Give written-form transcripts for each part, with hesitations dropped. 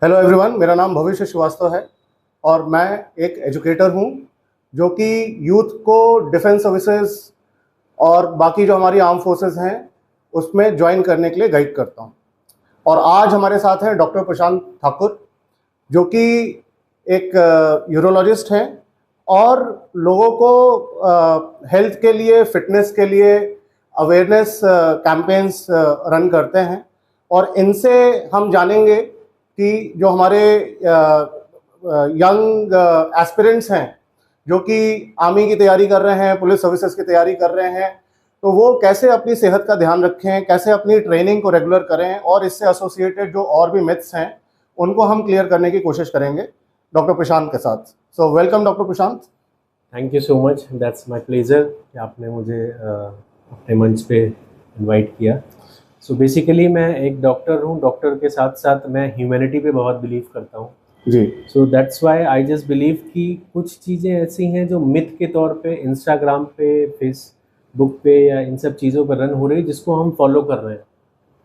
Hello everyone, मेरा नाम भविष्य श्रीवास्तव है और मैं एक एजुकेटर हूं जो कि यूथ को डिफेंस सर्विसेज और बाकी जो हमारी आर्म फोर्सेस हैं उसमें ज्वाइन करने के लिए गाइड करता हूं। और आज हमारे साथ हैं डॉक्टर प्रशांत ठाकुर, जो कि एक यूरोलॉजिस्ट हैं और लोगों को हेल्थ के लिए, फिटनेस के लिए अवेयरनेस कैंपेन्स रन करते हैं। और इनसे हम जानेंगे कि जो हमारे यंग एस्पिरेंट्स हैं जो कि आर्मी की तैयारी कर रहे हैं, पुलिस सर्विसेज की तैयारी कर रहे हैं, तो वो कैसे अपनी सेहत का ध्यान रखें, कैसे अपनी ट्रेनिंग को रेगुलर करें और इससे एसोसिएटेड जो और भी मिथ्स हैं उनको हम क्लियर करने की कोशिश करेंगे डॉक्टर प्रशांत के साथ। So welcome doctor Prashant. Thank you so much, that's my pleasure कि आपने मुझे अपने मंच पे इनवाइट किया। सो बेसिकली मैं एक डॉक्टर हूँ, डॉक्टर के साथ साथ मैं ह्यूमैनिटी पे बहुत बिलीव करता हूँ जी। So that's why I just believe कि कुछ चीज़ें ऐसी हैं जो मिथ के तौर पे इंस्टाग्राम पे, फेसबुक पे या इन सब चीज़ों पर रन हो रही है जिसको हम फॉलो कर रहे हैं,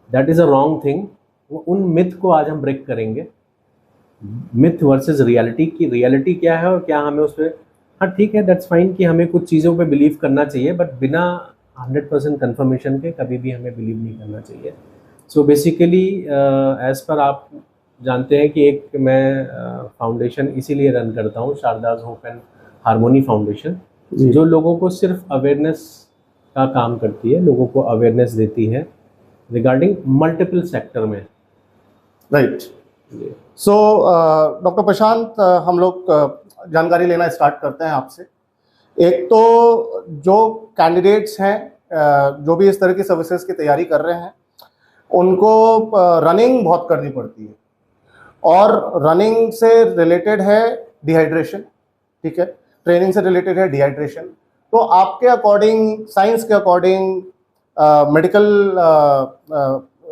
that is a wrong thing. उन मिथ को आज हम ब्रेक करेंगे, मिथ वर्सेस रियलिटी की रियलिटी क्या है और क्या हमें उस पर, हाँ ठीक है, दैट्स फाइन कि हमें कुछ चीज़ों पे बिलीव करना चाहिए बट बिना 100% कन्फर्मेशन के कभी भी हमें बिलीव नहीं करना चाहिए। सो बेसिकली एज़ पर आप जानते हैं कि एक मैं फाउंडेशन इसीलिए रन करता हूँ, शारदाज होप एंड हारमोनी फाउंडेशन, जो लोगों को सिर्फ अवेयरनेस का काम करती है, लोगों को अवेयरनेस देती है रिगार्डिंग मल्टीपल सेक्टर में। राइट। सो डॉक्टर प्रशांत, हम लोग जानकारी लेना स्टार्ट करते हैं आपसे। एक तो जो कैंडिडेट्स हैं जो भी इस तरह की सर्विसेज की तैयारी कर रहे हैं उनको रनिंग बहुत करनी पड़ती है और रनिंग से रिलेटेड है डिहाइड्रेशन, ठीक है, ट्रेनिंग से रिलेटेड है डिहाइड्रेशन। तो आपके अकॉर्डिंग, साइंस के अकॉर्डिंग, मेडिकल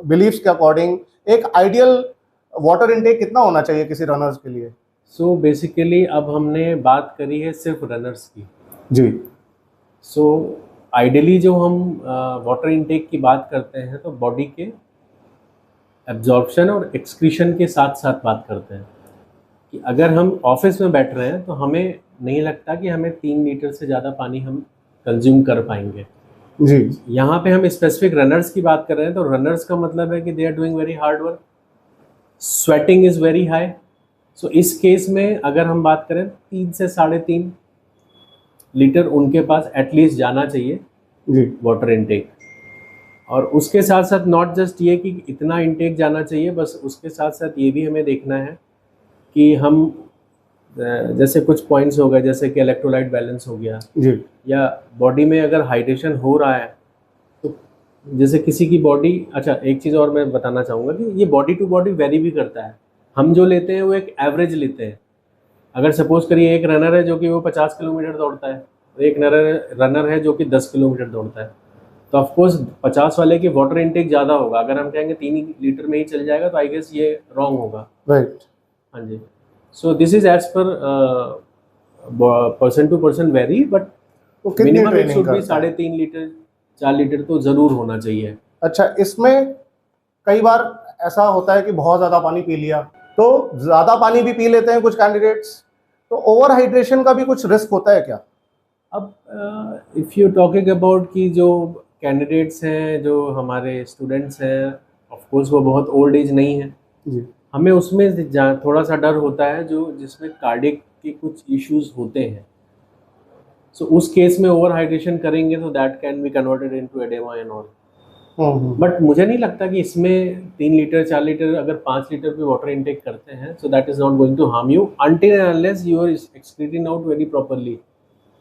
बिलीफ्स के अकॉर्डिंग एक आइडियल वाटर इनटेक कितना होना चाहिए किसी रनर्स के लिए? सो बेसिकली अब हमने बात करी है सिर्फ रनर्स की जी। सो आइडियली जो हम वाटर इनटेक की बात करते हैं तो बॉडी के एब्जॉर्प्शन और एक्सक्रीशन के साथ साथ बात करते हैं कि अगर हम ऑफिस में बैठ रहे हैं तो हमें नहीं लगता कि हमें 3 लीटर से ज़्यादा पानी हम कंज्यूम कर पाएंगे। जी। यहाँ पे हम स्पेसिफिक रनर्स की बात कर रहे हैं तो रनर्स का मतलब है कि they are doing very hard work, sweating is very high. So इस केस में अगर हम बात करें 3 से 3.5 लीटर उनके पास एटलीस्ट जाना चाहिए जी। Water intake. और उसके साथ साथ नॉट जस्ट ये कि इतना इनटेक जाना चाहिए, बस उसके साथ साथ ये भी हमें देखना है कि हम जैसे कुछ पॉइंट्स हो गए, जैसे कि इलेक्ट्रोलाइट बैलेंस हो गया जी। या बॉडी में अगर हाइड्रेशन हो रहा है तो जैसे किसी की बॉडी, अच्छा एक चीज़ और मैं बताना चाहूँगा कि ये बॉडी टू बॉडी वेरी भी करता है। हम जो लेते हैं वो एक एवरेज लेते हैं। अगर सपोज करिए एक रनर है जो कि वो 50 किलोमीटर दौड़ता है और एक रनर है जो कि 10 किलोमीटर दौड़ता है, तो ऑफकोर्स 50 वाले की वाटर इनटेक ज़्यादा होगा। अगर हम कहेंगे 3 लीटर में ही चल जाएगा तो आई गेस ये रॉन्ग होगा। राइट। हाँ जी। So this is as per person to person vary, but minimum it should be 3.5 litre 4 litre तो ज़रूर होना चाहिए। अच्छा, इसमें कई बार ऐसा होता है कि बहुत ज़्यादा पानी पी लिया, तो ज़्यादा पानी भी पी लेते हैं कुछ कैंडिडेट्स, तो ओवर हाइड्रेशन का भी कुछ रिस्क होता है क्या? अब इफ़ यू टॉकिंग अबाउट कि जो कैंडिडेट्स हैं, जो हमारे स्टूडेंट्स हैं, ऑफ कोर्स वो बहुत ओल्ड एज नहीं है जी। हमें उसमें थोड़ा सा डर होता है जो जिसमें कार्डियक के कुछ इश्यूज होते हैं। सो उस केस में ओवर हाइड्रेशन करेंगे तो that can be converted into oedema and all. But मुझे नहीं लगता कि इसमें 3 लीटर 4 लीटर, अगर 5 लीटर भी वाटर इनटेक करते हैं so that is not going to harm you until and unless you are excreting out very properly.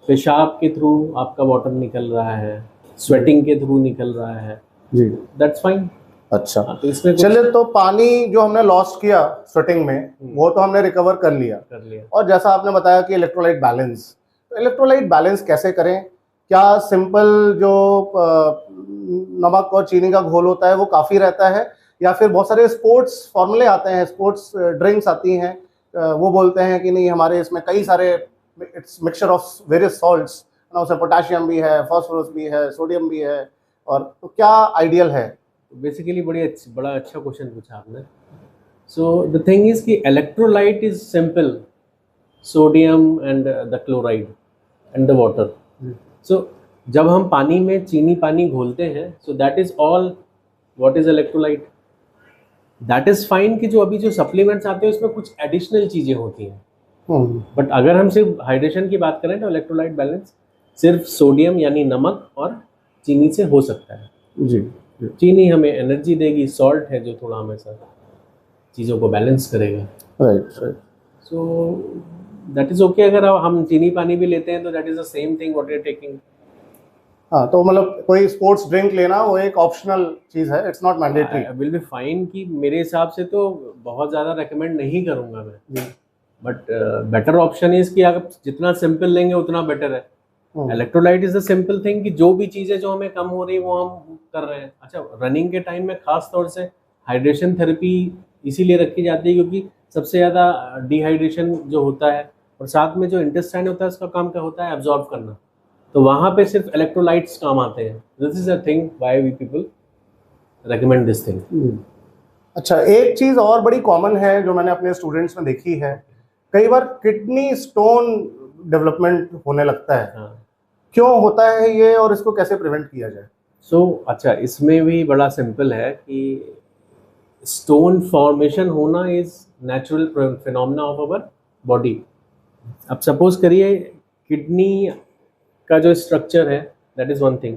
पेशाब के थ्रू आपका वाटर निकल रहा है, स्वेटिंग के थ्रू निकल रहा है, जी, दैट्स फाइन। अच्छा, तो इसमें चलिए, तो पानी जो हमने लॉस्ट किया स्वेटिंग में वो तो हमने रिकवर कर लिया। और जैसा आपने बताया कि इलेक्ट्रोलाइट बैलेंस, तो इलेक्ट्रोलाइट बैलेंस कैसे करें? क्या सिंपल जो नमक और चीनी का घोल होता है वो काफ़ी रहता है, या फिर बहुत सारे स्पोर्ट्स फॉर्मूले आते हैं, स्पोर्ट्स ड्रिंक्स आती हैं, वो बोलते हैं कि नहीं हमारे इसमें कई सारे, it's mixture of various salts, उसमें पोटाशियम भी है, फास्फोरस भी है, सोडियम भी है, और तो क्या आइडियल है? बेसिकली बड़ा अच्छा क्वेश्चन पूछा आपने। So the thing is कि electrolyte is simple, sodium and the chloride and the water. So जब हम पानी में चीनी पानी घोलते हैं, so that is all what is electrolyte. That is fine कि जो अभी जो सप्लीमेंट्स आते हैं उसमें कुछ एडिशनल चीज़ें होती हैं, बट अगर हम सिर्फ हाइड्रेशन की बात करें तो इलेक्ट्रोलाइट बैलेंस सिर्फ सोडियम यानी नमक और चीनी से हो सकता है। जी, चीनी हमें एनर्जी देगी, सॉल्ट है जो थोड़ा हमेशा चीज़ों को बैलेंस करेगा। Right. So that is okay. अगर हम चीनी पानी भी लेते हैं तो that is the same thing what you are taking. हाँ, तो मतलब कोई स्पोर्ट्स ड्रिंक लेना वो एक ऑप्शनल चीज़ है, it's not mandatory. Will be fine कि मेरे हिसाब से तो बहुत ज़्यादा रेकमेंड नहीं करूँगा मैं, बट बेटर ऑप्शन इज़ कि आप जितना सिंपल लेंगे उतना बेटर है। Electrolyte is the simple thing कि जो भी चीज़ें जो हमें कम हो रही है वो हम कर रहे हैं। अच्छा, रनिंग के टाइम में खास तौर से हाइड्रेशन थेरेपी इसीलिए रखी जाती है क्योंकि सबसे ज़्यादा डिहाइड्रेशन जो होता है और साथ में जो इंटेस्टाइन होता है उसका काम क्या होता है, एब्जॉर्ब करना। तो वहाँ पे सिर्फ इलेक्ट्रोलाइट्स काम आते हैं। This is a thing why we people recommend this thing. अच्छा, एक चीज़ और बड़ी कॉमन है जो मैंने अपने स्टूडेंट्स में देखी है, कई बार किडनी स्टोन डेवलपमेंट होने लगता है। हाँ, क्यों होता है ये और इसको कैसे प्रिवेंट किया जाए? अच्छा, इसमें भी बड़ा सिंपल है कि स्टोन फॉर्मेशन होना is natural phenomena of our body. अब सपोज करिए किडनी का जो स्ट्रक्चर है that is one thing.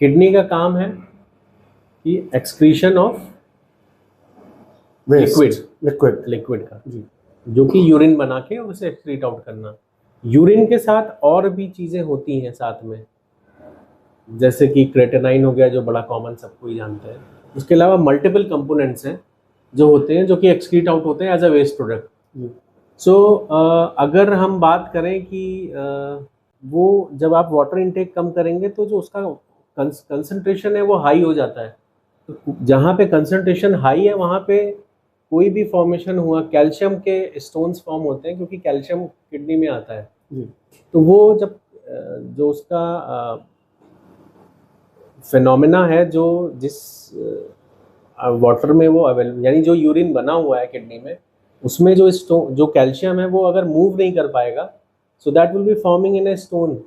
Kidney का काम है कि एक्सक्रीशन ऑफ लिक्विड का जी, जो कि यूरिन बना के उसे एक्सक्रीट आउट करना। यूरिन के साथ और भी चीज़ें होती हैं साथ में, जैसे कि क्रेटेनाइन हो गया जो बड़ा कॉमन सबको ही जानते हैं। उसके अलावा मल्टीपल कंपोनेंट्स हैं जो होते हैं जो कि एक्सक्रीट आउट होते हैं एज अ वेस्ट प्रोडक्ट। सो अगर हम बात करें कि वो जब आप वाटर इनटेक कम करेंगे तो जो उसका कंसंट्रेशन है वो हाई हो जाता है। तो जहाँ पे कंसंट्रेशन हाई है वहाँ पे कोई भी फॉर्मेशन हुआ, कैल्शियम के स्टोन्स फॉर्म होते हैं क्योंकि कैल्शियम किडनी में आता है। तो वो जब जो उसका फिनोमेना है जो जिस वाटर में वो अवेलेबल, यानी जो यूरिन बना हुआ है किडनी में उसमें जो कैल्शियम है वो अगर मूव नहीं कर पाएगा, so that will be forming in a stone.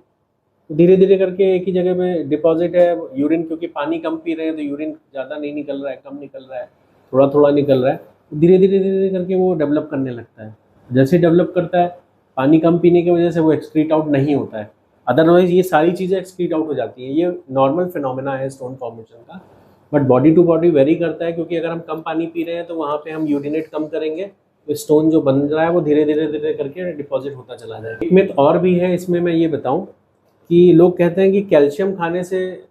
धीरे धीरे करके एक ही जगह पे डिपॉजिट है यूरिन, क्योंकि पानी कम पी रहे हैं तो यूरिन ज़्यादा नहीं निकल रहा है, कम निकल रहा है, थोड़ा थोड़ा निकल रहा है। धीरे धीरे करके वो डेवलप करने लगता है। जैसे डेवलप करता है, पानी कम पीने की वजह से वो एक्सक्रीट आउट नहीं होता है, अदरवाइज ये सारी चीज़ें एक्सक्रीट आउट हो जाती हैं। ये नॉर्मल फिनोमेना है स्टोन फॉर्मेशन का, but body to body vary करता है क्योंकि अगर हम कम पानी पी रहे हैं तो वहाँ पे हम यूरिनेट कम करेंगे तो स्टोन जो बन रहा है वो धीरे धीरे करके डिपॉजिट होता चला जाएगा। एक मिथ और भी है इसमें, मैं ये बताऊं कि लोग कहते हैं कि कैल्शियम खाने से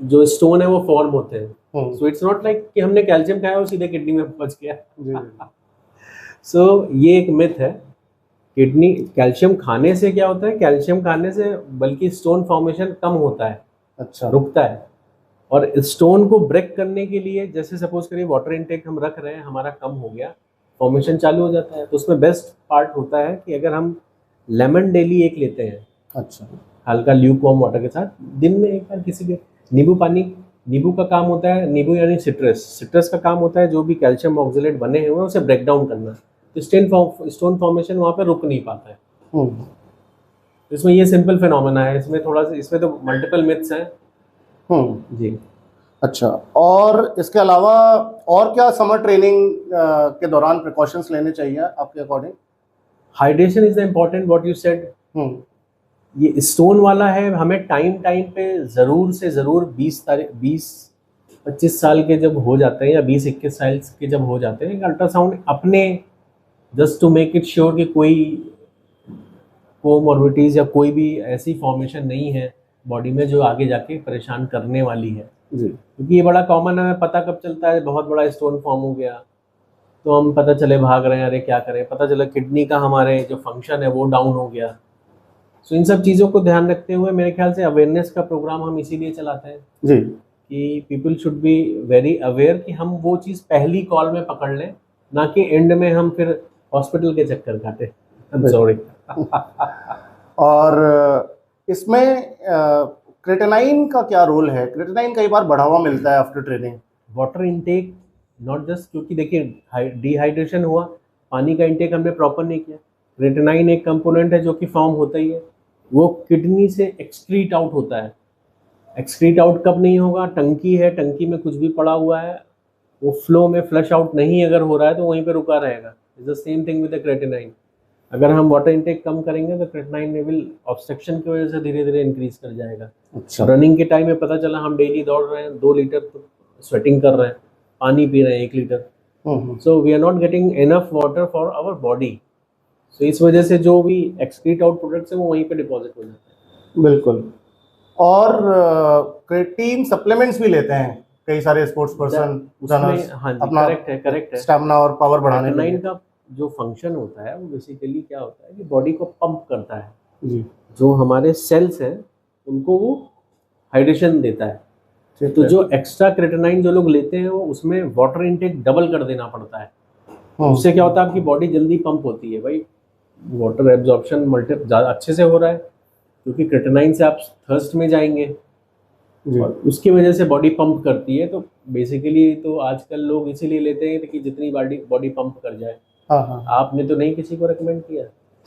जो स्टोन है वो फॉर्म होते हैं। सो इट्स नॉट लाइक कि हमने कैल्शियम खाया और सीधे किडनी में पहुंच गया। सो ये एक मिथ है। किडनी कैल्शियम खाने से क्या होता है, कैल्शियम खाने से बल्कि स्टोन फॉर्मेशन कम होता है, अच्छा, रुकता है। और स्टोन को ब्रेक करने के लिए, जैसे सपोज करिए वाटर इनटेक हम रख रहे हैं, हमारा कम हो गया, फॉर्मेशन चालू हो जाता है, तो उसमें बेस्ट पार्ट होता है कि अगर हम लेमन डेली एक लेते हैं, अच्छा, हल्का ल्यूकवार्म वाटर के साथ, दिन में एक बार किसी के नींबू पानी, नींबू का काम होता है, नींबू यानी सिट्रस का काम होता है जो भी कैल्शियम ऑक्जेलेट बने हुए हैं उसे ब्रेक डाउन करना। तो स्टोन फॉर्मेशन वहाँ पे रुक नहीं पाता है। इसमें ये सिंपल फिनोमेना है, इसमें थोड़ा सा, इसमें तो मल्टीपल मिथ्स हैं। जी, अच्छा, और इसके अलावा और क्या समर ट्रेनिंग के दौरान प्रिकॉशंस लेने चाहिए आपके according? Hydration is the important what you said. ये स्टोन वाला है, हमें टाइम पे ज़रूर से ज़रूर 20-25 साल के जब हो जाते हैं या 20-21 साल के जब हो जाते हैं, अल्ट्रासाउंड अपने just to make it sure कि कोई कोमॉर्बिडिटीज़ या कोई भी ऐसी फॉर्मेशन नहीं है बॉडी में जो आगे जाके परेशान करने वाली है जी। क्योंकि ये बड़ा कॉमन है, पता कब चलता है बहुत बड़ा स्टोन फॉर्म हो गया तो हम पता चले भाग रहे हैं, अरे क्या करें, पता चला किडनी का हमारे जो फंक्शन है वो डाउन हो गया। सो इन सब चीज़ों को ध्यान रखते हुए मेरे ख्याल से अवेयरनेस का प्रोग्राम हम इसीलिए चलाते हैं जी, कि people should be very aware कि हम वो चीज़ पहली कॉल में पकड़ लें, ना कि एंड में हम फिर हॉस्पिटल के चक्कर काटे। सॉरी। और इसमें क्रेटेनाइन का क्या रोल है? क्रेटेनाइन कई बार बढ़ावा मिलता है after training. Water intake not just क्योंकि देखिए डिहाइड्रेशन हुआ, पानी का इंटेक हमने प्रॉपर नहीं किया। क्रेटिनाइन एक कंपोनेंट है जो कि फॉर्म होता ही है, वो किडनी से एक्सक्रीट आउट होता है। एक्सक्रीट आउट कब नहीं होगा? टंकी है, टंकी में कुछ भी पड़ा हुआ है, वो फ्लो में फ्लश आउट नहीं अगर हो रहा है तो वहीं पे रुका रहेगा। Is the same thing with the creatinine. अगर हम वाटर इंटेक कम करेंगे तो क्रेटिनाइन लेवल ऑब्स्ट्रक्शन की वजह से धीरे धीरे इंक्रीज कर जाएगा। अच्छा। रनिंग के टाइम में पता चला हम डेली दौड़ रहे हैं, 2 लीटर तो स्वेटिंग कर रहे हैं, पानी पी रहे हैं 1 litre, so we are not getting enough water for our body. So इस वजह से जो भी एक्सक्रीट आउट प्रोडक्ट्स है वो वहीं पे डिपॉजिट हो जाते हैं। बिल्कुल। और क्रेटीन सप्लीमेंट्स भी लेते हैं कई सारे स्पोर्ट्स पर्सन, हाँ जी, अपना करेक्ट है। स्टैमिना और पावर बढ़ाने के क्रेटिनाइन लिए। का जो फंक्शन होता है वो बेसिकली क्या होता है कि बॉडी को पंप करता है, जी, जो हमारे सेल्स हैं उनको वो हाइड्रेशन देता है। ठीक तो है। जो एक्स्ट्रा क्रेटिनाइन जो लोग लेते हैं वो उसमें वाटर इनटेक डबल कर देना पड़ता है। उससे क्या होता है, आपकी बॉडी जल्दी पंप होती है भाई, वाटर एब्जॉर्प्शन ज़्यादा अच्छे से हो रहा है क्योंकि क्रेटिनाइन से आप थर्स्ट में जाएंगे जी। और उसकी वजह से बॉडी पंप करती है। तो बेसिकली तो आजकल लोग इसीलिए लेते हैं कि जितनी बॉडी पंप कर जाए। हाँ हाँ। आपने तो नहीं किसी को रेकमेंड किया?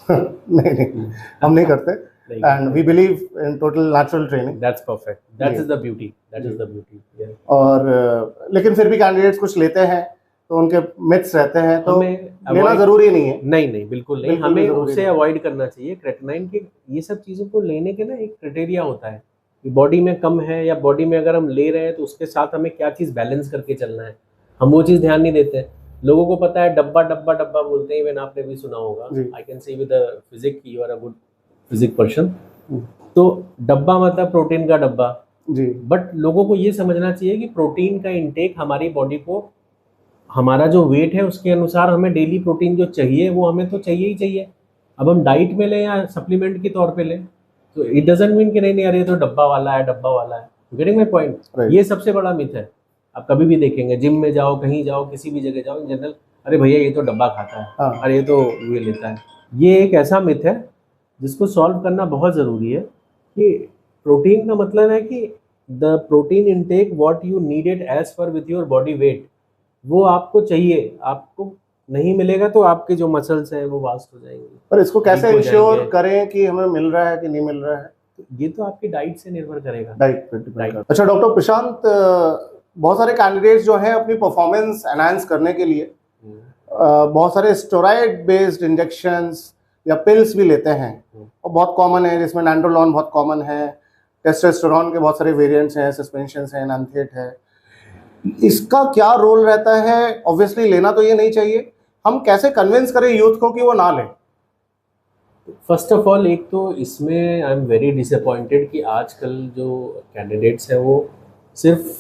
नहीं, हम नहीं करते। And we believe in total natural training. That's perfect, that is the beauty, that is the beauty. और लेकिन फिर भी कैंडिडेट्स कुछ लेते हैं तो उनके मिथ्स रहते हैं, तो हमें लेना जरूरी नहीं है। नहीं बिल्कुल नहीं, बिल्कुल भी हमें जरूरी उससे नहीं। अवॉइड करना चाहिए। क्रेटिनाइन के ये सब चीज़ों को लेने के ना एक क्राइटेरिया होता है कि बॉडी में कम है या बॉडी में अगर हम ले रहे हैं तो उसके साथ हमें क्या चीज़ बैलेंस करके चलना है, हम वो चीज़ ध्यान नहीं देते। लोगों को पता है डब्बा डब्बा डब्बा बोलते हैं, इवन आपने भी सुना होगा। I can say with physique, you are a good physique person. तो डब्बा मतलब प्रोटीन का डब्बा जी। बट लोगों को ये समझना चाहिए कि प्रोटीन का इंटेक हमारी बॉडी को, हमारा जो वेट है उसके अनुसार हमें डेली प्रोटीन जो चाहिए वो हमें तो चाहिए ही चाहिए। अब हम डाइट में लें या सप्लीमेंट के तौर पे लें तो इट डजंट मीन कि नहीं अरे तो डब्बा वाला है, डब्बा वाला है। Getting my point? Right. ये सबसे बड़ा मिथ है। आप कभी भी देखेंगे, जिम में जाओ, कहीं जाओ, किसी भी जगह जाओ, इन जनरल अरे भैया ये तो डब्बा खाता है, हाँ। अरे ये तो ये लेता है। ये एक ऐसा मिथ है जिसको सॉल्व करना बहुत ज़रूरी है कि प्रोटीन का मतलब है कि the protein intake what you needed as per with your body weight, वो आपको चाहिए। आपको नहीं मिलेगा तो आपके जो मसल्स हैं वो वास्ट हो जाएंगे। पर इसको कैसे वीक हो इंश्योर जाएंगे। करें कि हमें मिल रहा है कि नहीं मिल रहा है? ये तो आपकी डाइट से निर्भर करेगा। डाइट पे डिपेंड Diet. करता है। अच्छा डॉक्टर प्रशांत, बहुत सारे कैंडिडेट्स जो हैं अपनी परफॉर्मेंस एनहांस करने के लिए बहुत सारे स्टेरॉइड बेस्ड इंजेक्शंस या पिल्स भी लेते हैं, और बहुत कॉमन है, जिसमें नैंड्रोलॉन बहुत कॉमन है, टेस्टोस्टेरोन के बहुत सारे वेरिएंट्स हैं, सस्पेंशंस हैं, एनान्थेट है। इसका क्या रोल रहता है? ऑब्वियसली लेना तो ये नहीं चाहिए, हम कैसे कन्विंस करें यूथ को कि वो ना लें? फर्स्ट ऑफ ऑल एक तो इसमें आई एम वेरी डिसअपॉइंटेड कि आजकल जो कैंडिडेट्स हैं वो सिर्फ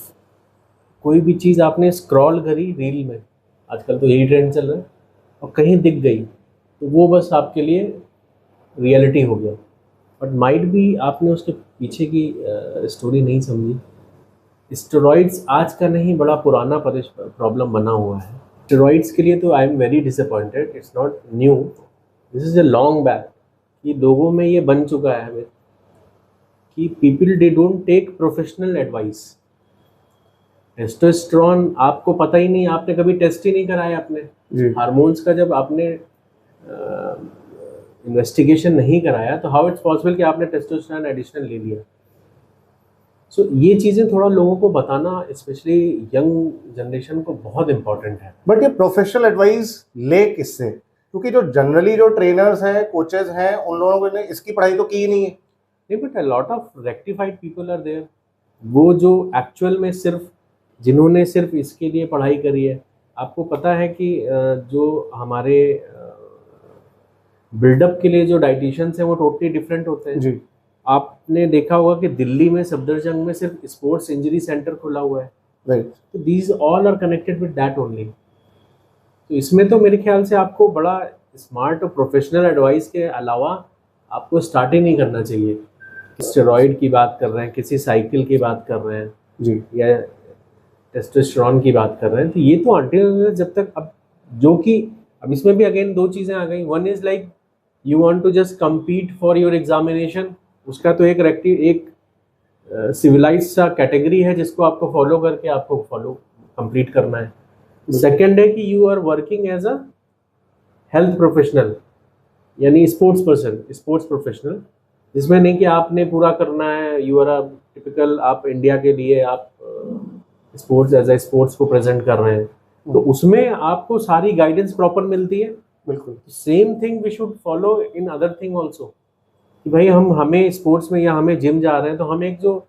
कोई भी चीज़ आपने स्क्रॉल करी रील में, आजकल तो यही ट्रेंड चल रहा है, और कहीं दिख गई तो वो बस आपके लिए रियलिटी हो गया। बट माइट भी आपने उसके पीछे की स्टोरी नहीं समझी। स्टेरॉइड्स आज का नहीं, बड़ा पुराना प्रॉब्लम बना हुआ है। स्टेरॉइड्स के लिए तो I am very disappointed, it's not new, this is a long back कि लोगों में ये बन चुका है हमें कि people they don't take professional advice. Testosterone आपको पता ही नहीं, आपने कभी टेस्ट ही नहीं कराया अपने हार्मोन्स का, जब आपने इन्वेस्टिगेशन नहीं कराया तो हाउ इट्स पॉसिबल कि आपने टेस्टोस्टेरोन एडिशनल ले लिया। सो ये चीज़ें थोड़ा लोगों को बताना, स्पेशली यंग जनरेशन को, बहुत इंपॉर्टेंट है। बट ये प्रोफेशनल एडवाइस ले किससे? क्योंकि जो जनरली जो ट्रेनर्स हैं, कोचेज हैं, उन लोगों ने इसकी पढ़ाई तो की ही नहीं है। नहीं, but a lot of rectified people are there, वो जो एक्चुअल में सिर्फ जिन्होंने सिर्फ इसके लिए पढ़ाई करी है। आपको पता है कि जो हमारे बिल्डअप के लिए जो डाइटिशियंस हैं वो टोटली डिफरेंट होते हैं जी। आपने देखा होगा कि दिल्ली में सफदरजंग में सिर्फ स्पोर्ट्स इंजरी सेंटर खुला हुआ है, राइट। तो these all are connected with that only. तो इसमें तो मेरे ख्याल से आपको बड़ा स्मार्ट और प्रोफेशनल एडवाइस के अलावा आपको स्टार्ट ही नहीं करना चाहिए। स्टेरॉइड की बात कर रहे हैं, किसी साइकिल की बात कर रहे हैं जी, या टेस्टोस्टेरोन की बात कर रहे हैं, तो ये तो अंटिल जब तक, अब जो कि अब इसमें भी अगेन दो चीज़ें आ गई। One is like you want to just compete for your examination, उसका तो एक सिविलाइज सा कैटेगरी है जिसको आपको फॉलो करके आपको कंप्लीट करना है। सेकंड है कि you are working as a health professional, यानी स्पोर्ट्स पर्सन, स्पोर्ट्स प्रोफेशनल, जिसमें नहीं कि आपने पूरा करना है, यू आर अ टिपिकल, आप इंडिया के लिए आप स्पोर्ट्स एज ए स्पोर्ट्स को प्रेजेंट कर रहे हैं, तो उसमें आपको सारी गाइडेंस प्रॉपर मिलती है। बिल्कुल same thing we should follow in other thing also, कि भाई हमें स्पोर्ट्स में या हमें जिम जा रहे हैं तो हम एक जो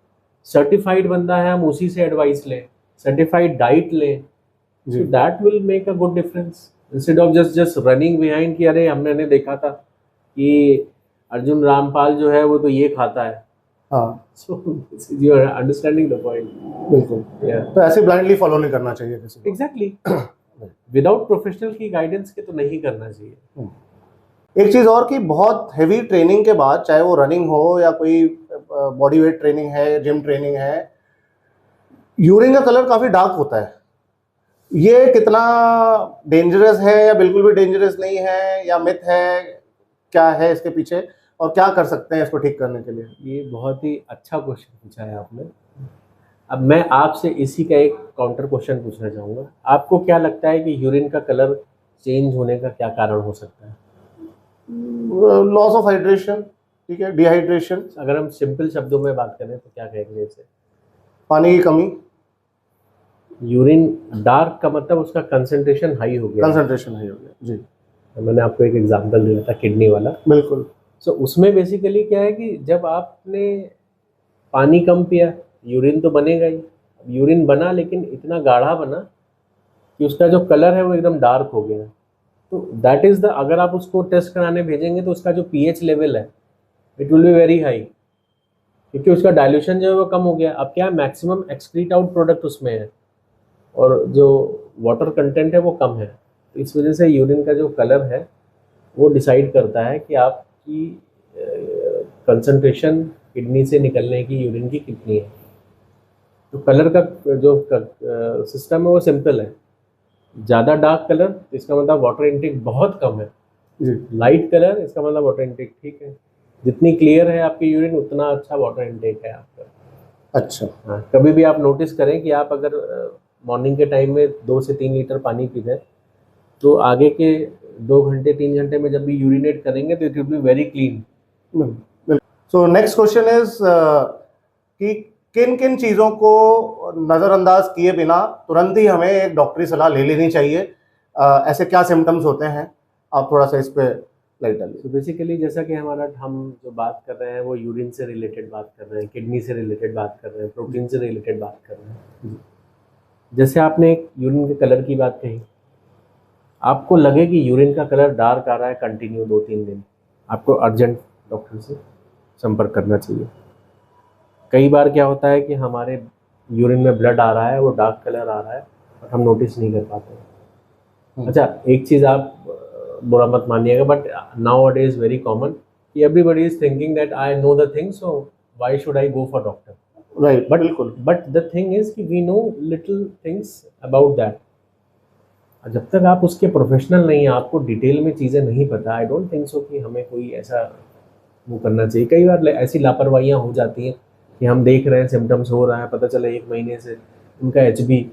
सर्टिफाइड बंदा है हम उसी से एडवाइस लें, सर्टिफाइड डाइट लें, जी। so that will make a good difference instead of just running behind कि अरे हमने देखा था कि अर्जुन रामपाल जो है वो तो ये खाता है। हाँ so this is your understanding the point। बिल्कुल, yeah तो ऐसे ब्लाइंडली फॉलो नहीं करना चाहिए किसी को। exactly विदाउट प्रोफेशनल की गाइडेंस के तो नहीं करना चाहिए। एक चीज़ और कि बहुत हैवी ट्रेनिंग के बाद, चाहे वो रनिंग हो या कोई बॉडी वेट ट्रेनिंग है, जिम ट्रेनिंग है, यूरिन का कलर काफ़ी डार्क होता है। ये कितना डेंजरस है या बिल्कुल भी डेंजरस नहीं है, या मिथ है, क्या है इसके पीछे, और क्या कर सकते हैं इसको ठीक करने के लिए? ये बहुत ही अच्छा क्वेश्चन पूछा है आपने। अब मैं आपसे इसी का एक काउंटर क्वेश्चन पूछना चाहूँगा, आपको क्या लगता है कि यूरिन का कलर चेंज होने का क्या कारण हो सकता है? लॉस ऑफ हाइड्रेशन, ठीक है, डिहाइड्रेशन। अगर हम सिंपल शब्दों में बात करें तो क्या कहेंगे इसे? पानी की कमी। यूरिन डार्क का मतलब उसका कंसंट्रेशन हाई हो गया, कंसंट्रेशन हाई हो गया जी। तो मैंने आपको एक एग्जांपल दिया था किडनी वाला। बिल्कुल। सो उसमें बेसिकली क्या है कि जब आपने पानी कम पिया, यूरिन तो बनेगा ही। यूरिन बना लेकिन इतना गाढ़ा बना कि उसका जो कलर है वो एकदम डार्क हो गया। तो दैट इज़ द, अगर आप उसको टेस्ट कराने भेजेंगे तो उसका जो पीएच लेवल है it will be very high, क्योंकि उसका डाइल्यूशन जो है वो कम हो गया। अब क्या है, मैक्सिमम एक्सक्रीट आउट प्रोडक्ट उसमें है और जो वाटर कंटेंट है वो कम है। तो इस वजह से यूरिन का जो कलर है वो डिसाइड करता है कि आपकी कंसंट्रेशन किडनी से निकलने की यूरिन की कितनी है। तो कलर का जो सिस्टम है वो सिंपल है। ज़्यादा डार्क कलर तो इसका मतलब वाटर इनटेक बहुत कम है, लाइट कलर इसका मतलब वाटर इनटेक ठीक है। जितनी क्लियर है आपकी यूरिन उतना अच्छा वाटर इनटेक है आपका। अच्छा। हाँ, कभी भी आप नोटिस करें कि आप अगर मॉर्निंग के टाइम में 2 से 3 लीटर पानी पी लें तो आगे के 2 घंटे 3 घंटे में जब भी यूरिनेट करेंगे तो it will be very clean. So next question is कि किन किन चीज़ों को नज़रअंदाज किए बिना तुरंत ही हमें एक डॉक्टरी सलाह ले लेनी चाहिए? ऐसे क्या सिम्टम्स होते हैं, आप थोड़ा सा इस पे लाइट डालिए। तो बेसिकली जैसा कि हम जो बात कर रहे हैं वो यूरिन से रिलेटेड बात कर रहे हैं, किडनी से रिलेटेड बात कर रहे हैं, प्रोटीन से रिलेटेड बात कर रहे हैं। जैसे आपने एक यूरिन के कलर की बात कही, आपको लगे कि यूरिन का कलर डार्क आ रहा है कंटिन्यू 2-3 दिन, आपको अर्जेंट डॉक्टर से संपर्क करना चाहिए। कई बार क्या होता है कि हमारे यूरिन में ब्लड आ रहा है, वो डार्क कलर आ रहा है और हम नोटिस नहीं कर पाते। अच्छा, एक चीज़ आप बुरा मत मानिएगा, but nowadays very common कि everybody is thinking that I know the thing, so why should I go for doctor, right. But बिल्कुल। बट द थिंग इज कि we know little things about that. जब तक आप उसके professional नहीं हैं, आपको डिटेल में चीज़ें नहीं पता, आई डोंट थिंक सो कि हमें कोई ऐसा वो करना चाहिए। कई बार ऐसी लापरवाहियाँ हो जाती हैं कि हम देख रहे हैं सिम्टम्स हो रहा है, पता चला 1 महीने से उनका HB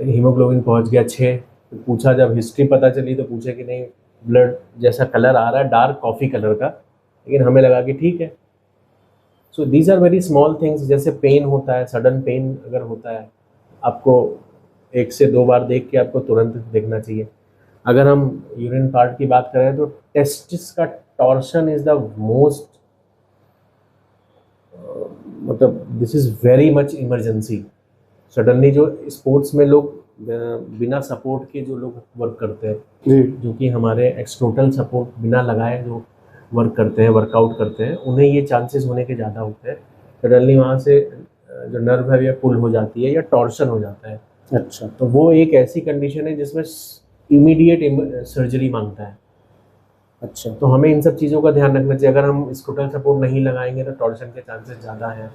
हीमोग्लोबिन पहुंच गया 6, तो पूछा, जब हिस्ट्री पता चली तो पूछे कि नहीं ब्लड जैसा कलर आ रहा है डार्क कॉफ़ी कलर का, लेकिन हमें लगा कि ठीक है। So these are very small things. जैसे पेन होता है, सडन पेन अगर होता है, आपको 1 से 2 बार देख के आपको तुरंत देखना चाहिए। अगर हम यूरिन पार्ट की बात करें तो टेस्टिस का टॉर्शन इज़ द मोस्ट, मतलब this is very much emergency. Suddenly जो स्पोर्ट्स में लोग बिना सपोर्ट के जो लोग वर्क करते हैं जी, जो कि हमारे एक्सटोटल सपोर्ट बिना लगाए जो वर्क करते हैं, वर्कआउट करते हैं, उन्हें ये चांसेस होने के ज़्यादा होते हैं सडनली वहाँ से जो नर्व है या पुल हो जाती है या टॉर्शन हो जाता है। अच्छा। तो वो एक ऐसी कंडीशन है जिसमें इमीडिएट सर्जरी मांगता है। अच्छा। तो हमें इन सब चीज़ों का ध्यान रखना चाहिए। अगर हम स्क्रूटल सपोर्ट नहीं लगाएंगे तो टॉर्शन के चांसेस ज़्यादा हैं।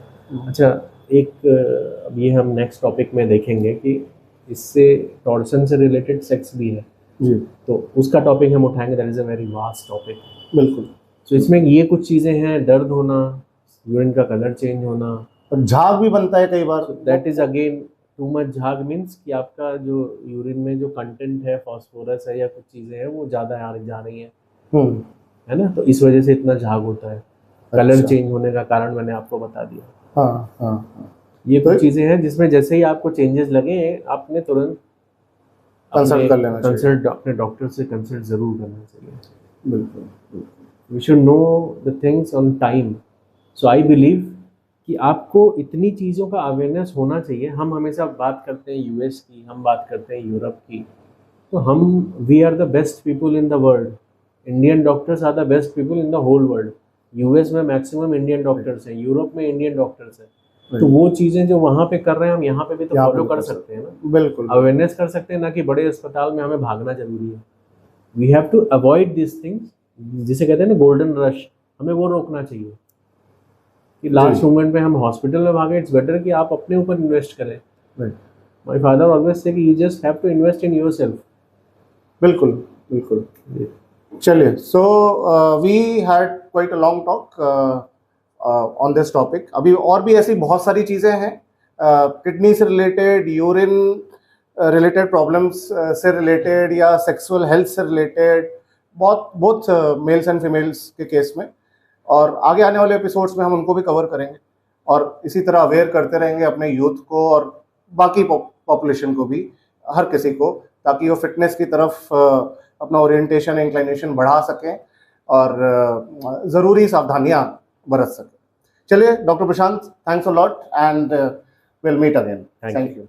अच्छा, अब ये हम नेक्स्ट टॉपिक में देखेंगे कि इससे टॉर्शन से रिलेटेड सेक्स भी है जी, तो उसका टॉपिक हम उठाएंगे। That is a very vast topic. बिल्कुल। तो इसमें ये कुछ चीज़ें हैं, दर्द होना, यूरिन का कलर चेंज होना, और झाग भी बनता है कई बार। That is again too much झाग मीन्स कि आपका जो यूरिन में जो कंटेंट है, फास्फोरस है या कुछ चीज़ें हैं वो ज़्यादा जा रही हैं, है ना, तो इस वजह से इतना झाग होता है। कलर अच्छा। चेंज होने का कारण मैंने आपको बता दिया। हाँ हाँ हाँ, ये तो कुछ चीज़ें हैं जिसमें जैसे ही आपको चेंजेस लगे आपने तुरंत कंसल्ट कर लेना चाहिए। कंसल्ट अपने डॉक्टर से कंसल्ट ज़रूर करना चाहिए। बिल्कुल बिल्कुल। We should know the things on time. So I believe कि आपको इतनी चीज़ों का अवेयरनेस होना चाहिए। हम हमेशा बात करते हैं यूएस की, हम बात करते हैं यूरोप की, तो हम we are the best people in the world. Indian doctors are the best people in the whole world. US में मैक्सिमम इंडियन डॉक्टर्स हैं, यूरोप में इंडियन डॉक्टर्स हैं, तो वो चीज़ें जो वहाँ पे कर रहे हैं हम यहाँ पे भी तो फॉलो कर सकते हैं ना। बिल्कुल, अवेयरनेस कर सकते हैं, ना कि बड़े अस्पताल में हमें भागना जरूरी है। We have to avoid this things, जिसे कहते हैं ना गोल्डन रश, हमें वो रोकना चाहिए कि लास्ट मोमेंट में हम हॉस्पिटल में भागे। इट्स बेटर कि आप अपने ऊपर इन्वेस्ट करें। माय फादर ऑलवेज से कि you just have to invest in yourself. बिल्कुल बिल्कुल। चलिए, so we had quite a long talk on this topic. अभी और भी ऐसी बहुत सारी चीज़ें हैं किडनी से रिलेटेड, यूरिन रिलेटेड प्रॉब्लम्स से रिलेटेड या सेक्सुअल हेल्थ से रिलेटेड, बहुत मेल्स एंड फीमेल्स के केस में, और आगे आने वाले एपिसोड्स में हम उनको भी कवर करेंगे और इसी तरह अवेयर करते रहेंगे अपने यूथ को और बाकी पॉपुलेशन को भी, हर किसी को, ताकि वो फिटनेस की तरफ अपना ओरिएंटेशन, इंक्लिनेशन बढ़ा सकें और ज़रूरी सावधानियां बरत सकें। चलिए doctor Prashant, thanks a lot and will meet again. Thank you.